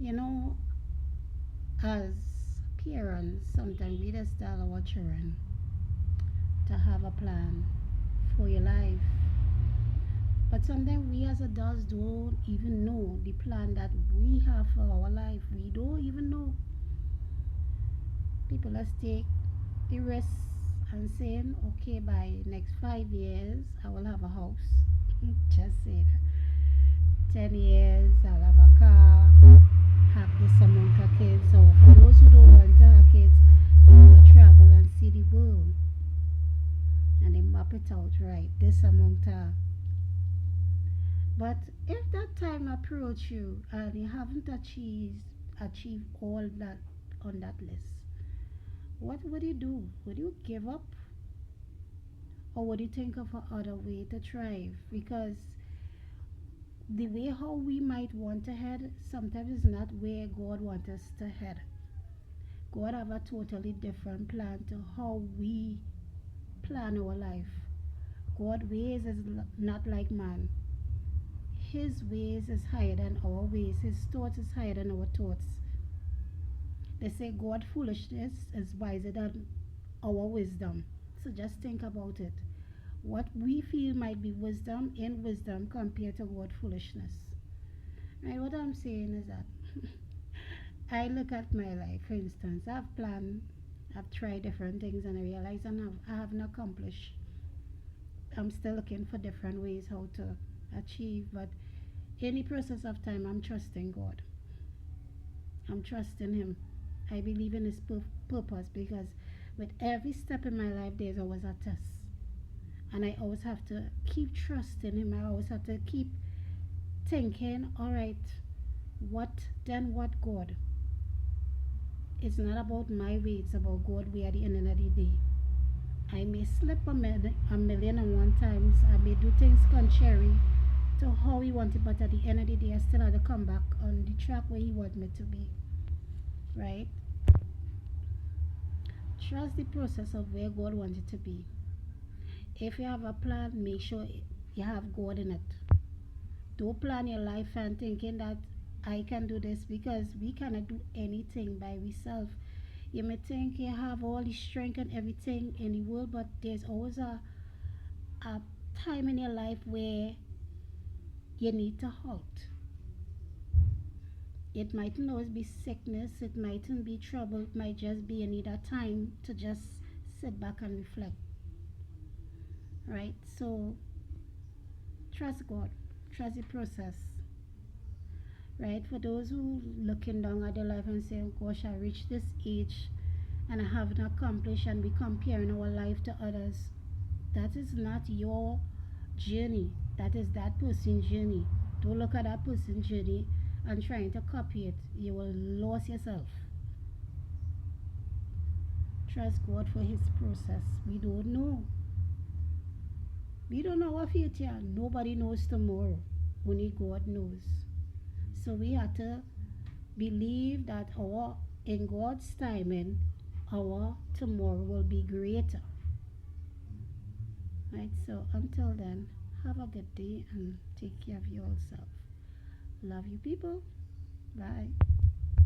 You know, as parents, sometimes we just tell our children to have a plan for your life. But sometimes we as adults don't even know the plan that we have for our life. We don't even know. People let's take the risk and saying, okay, by next 5 years I will have a house. Just say that. 10 years I'll have a car, have this amount of kids. So for those who don't want to have kids, you will travel and see the world and they map it out right. This amount of. But if that time approach you and you haven't achieved all that on that list, what would you do? Would you give up, or would you think of another way to thrive? Because the way how we might want to head sometimes is not where God wants us to head. God have a totally different plan to how we plan our life. God ways is not like man. His ways is higher than our ways. His thoughts is higher than our thoughts. They say God foolishness is wiser than our wisdom. So just think about it. What we feel might be wisdom in wisdom compared to God foolishness. Right? What I'm saying is that I look at my life, for instance, I've tried different things and I realize I haven't accomplished. I'm still looking for different ways how to achieve, but any process of time, I'm trusting God. I'm trusting Him. I believe in His purpose because with every step in my life, there's always a test. And I always have to keep trusting Him. I always have to keep thinking, all right, what then what God? It's not about my way, it's about God way at the end of the day. I may slip a million and one times. I may do things contrary to how He wanted, but at the end of the day, I still have to come back on the track where He wants me to be. Right? Trust the process of where God wants it to be. If you have a plan, make sure you have God in it. Don't plan your life and thinking that I can do this because we cannot do anything by ourselves. You may think you have all the strength and everything in the world, but there's always a time in your life where you need to halt. It mightn't always be sickness, it mightn't be trouble, it might just be you need a time to just sit back and reflect. Right? So trust God, trust the process. Right? For those who looking down at their life and saying, gosh, I reached this age and I haven't accomplished, and we comparing our life to others, that is not your journey. That is that person's journey. Don't look at that person's journey and trying to copy it. You will lose yourself. Trust God for His process. We don't know. We don't know our future. Nobody knows tomorrow. Only God knows. So we have to believe that our in God's timing, our tomorrow will be greater. Right? So until then, have a good day and take care of yourself. Love you people. Bye.